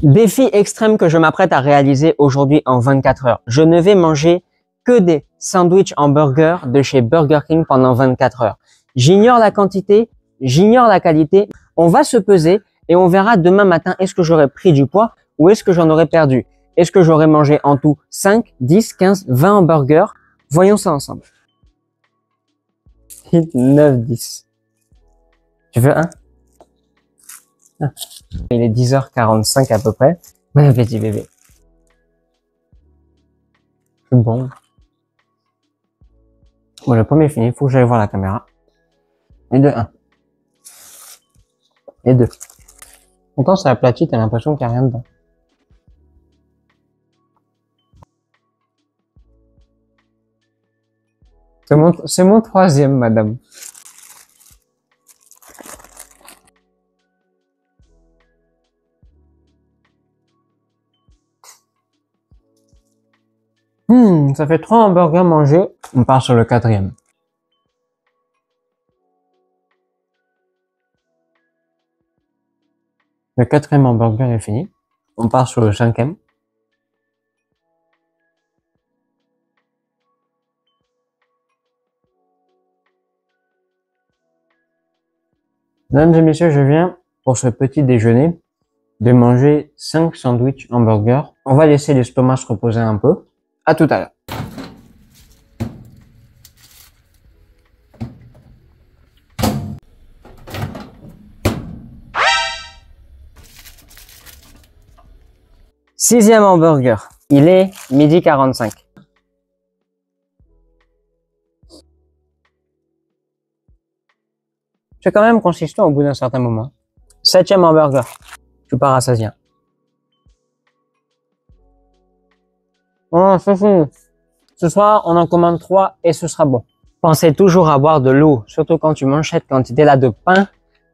Défi extrême que je m'apprête à réaliser aujourd'hui en 24 heures. Je ne vais manger que des sandwichs hamburgers de chez Burger King pendant 24 heures. J'ignore la quantité, j'ignore la qualité. On va se peser et on verra demain matin est-ce que j'aurai pris du poids ou est-ce que j'en aurais perdu. Est-ce que j'aurais mangé en tout 5, 10, 15, 20 hamburgers? Voyons ça ensemble. 9, 10. Tu veux un? Il est 10h45 à peu près. Ouais, petit bébé. C'est bon. Bon, le premier est fini. Il faut que j'aille voir la caméra. Et de 1. Et 2. Pourtant, c'est aplati, t'as l'impression qu'il n'y a rien dedans. C'est mon troisième, madame. Ça fait 3 hamburgers mangés. On part sur le 4e. Le 4e hamburger est fini. On part sur le 5e. Mesdames et messieurs, je viens pour ce petit déjeuner de manger 5 sandwichs hamburgers. On va laisser l'estomac se reposer un peu. À tout à l'heure. Sixième hamburger. Il est 12h45. C'est quand même consistant au bout d'un certain moment. 7e hamburger. Je pars rassasié. Oh, c'est fini. Ce soir, on en commande 3 et ce sera bon. Pensez toujours à boire de l'eau, surtout quand tu manges cette quantité-là de pain,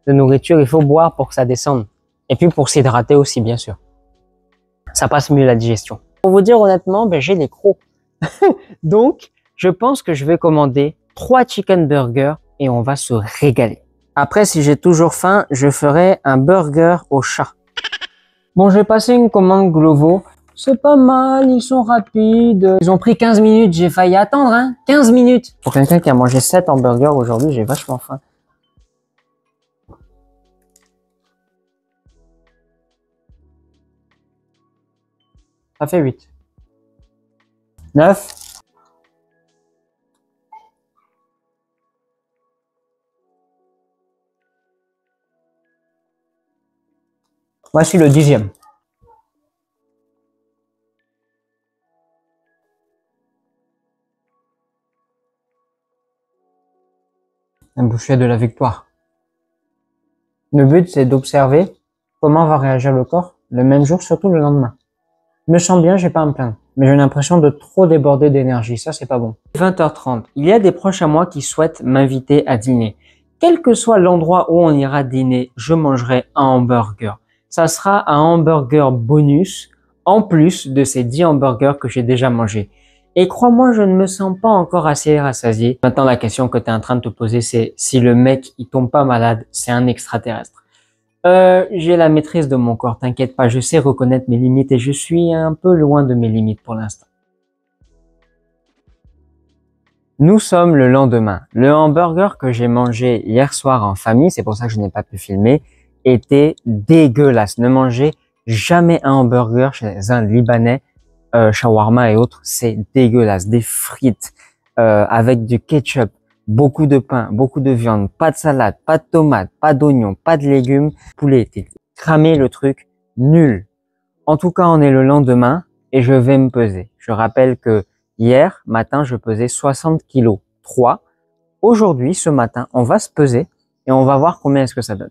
de nourriture, il faut boire pour que ça descende. Et puis pour s'hydrater aussi, bien sûr. Ça passe mieux la digestion. Pour vous dire honnêtement, j'ai des crocs. Donc, je pense que je vais commander 3 chicken burgers et on va se régaler. Après, si j'ai toujours faim, je ferai un burger au chat. Bon, j'ai passé une commande Glovo. C'est pas mal, ils sont rapides. Ils ont pris 15 minutes, j'ai failli attendre, hein. 15 minutes. Pour quelqu'un qui a mangé 7 hamburgers aujourd'hui, j'ai vachement faim. Ça fait 8. 9. Voici le 10e. Un bouchée de la victoire. Le but, c'est d'observer comment va réagir le corps le même jour, surtout le lendemain. Je me sens bien, j'ai pas à me plaindre. Mais j'ai l'impression de trop déborder d'énergie. Ça, c'est pas bon. 20h30. Il y a des proches à moi qui souhaitent m'inviter à dîner. Quel que soit l'endroit où on ira dîner, je mangerai un hamburger. Ça sera un hamburger bonus en plus de ces 10 hamburgers que j'ai déjà mangés. Et crois-moi, je ne me sens pas encore assez rassasié. Maintenant, la question que tu es en train de te poser, c'est si le mec, il tombe pas malade, c'est un extraterrestre. J'ai la maîtrise de mon corps, t'inquiète pas, je sais reconnaître mes limites et je suis un peu loin de mes limites pour l'instant. Nous sommes le lendemain. Le hamburger que j'ai mangé hier soir en famille, c'est pour ça que je n'ai pas pu filmer, était dégueulasse. Ne mangez jamais un hamburger chez un Libanais, shawarma et autres, c'est dégueulasse. Des frites avec du ketchup, beaucoup de pain, beaucoup de viande, pas de salade, pas de tomate, pas d'oignons, pas de légumes. Poulet était cramé, le truc, nul. En tout cas, on est le lendemain et je vais me peser. Je rappelle que hier matin, je pesais 60 kg 3. Aujourd'hui, ce matin, on va se peser et on va voir combien est-ce que ça donne.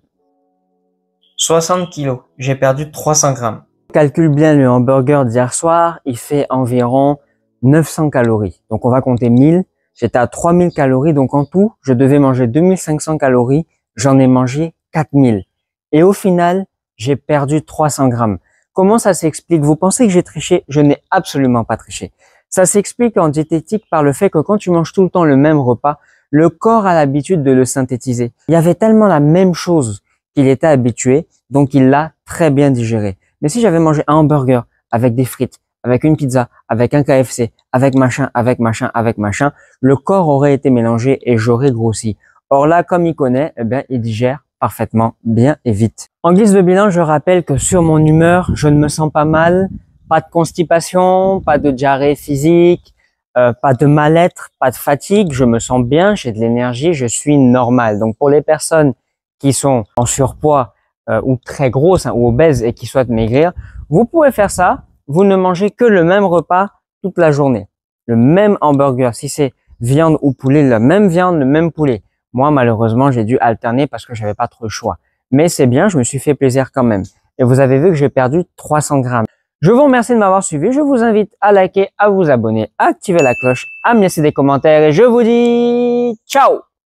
60 kg. J'ai perdu 300 grammes. Calcule bien le hamburger d'hier soir. Il fait environ 900 calories. Donc, on va compter 1000. J'étais à 3000 calories. Donc, en tout, je devais manger 2500 calories. J'en ai mangé 4000. Et au final, j'ai perdu 300 grammes. Comment ça s'explique? Vous pensez que j'ai triché? Je n'ai absolument pas triché. Ça s'explique en diététique par le fait que quand tu manges tout le temps le même repas, le corps a l'habitude de le synthétiser. Il y avait tellement la même chose qu'il était habitué, donc il l'a très bien digéré. Mais si j'avais mangé un hamburger avec des frites, avec une pizza, avec un KFC, avec machin, avec machin, avec machin, le corps aurait été mélangé et j'aurais grossi. Or là, comme il connaît, eh bien, il digère parfaitement bien et vite. En guise de bilan, je rappelle que sur mon humeur, je ne me sens pas mal, pas de constipation, pas de diarrhée physique, pas de mal-être, pas de fatigue, je me sens bien, j'ai de l'énergie, je suis normal. Donc pour les personnes qui sont en surpoids ou très grosses ou obèses et qui souhaitent maigrir, vous pouvez faire ça. Vous ne mangez que le même repas toute la journée. Le même hamburger. Si c'est viande ou poulet, la même viande, le même poulet. Moi, malheureusement, j'ai dû alterner parce que j'avais pas trop le choix. Mais c'est bien, je me suis fait plaisir quand même. Et vous avez vu que j'ai perdu 300 grammes. Je vous remercie de m'avoir suivi. Je vous invite à liker, à vous abonner, à activer la cloche, à me laisser des commentaires et je vous dis ciao!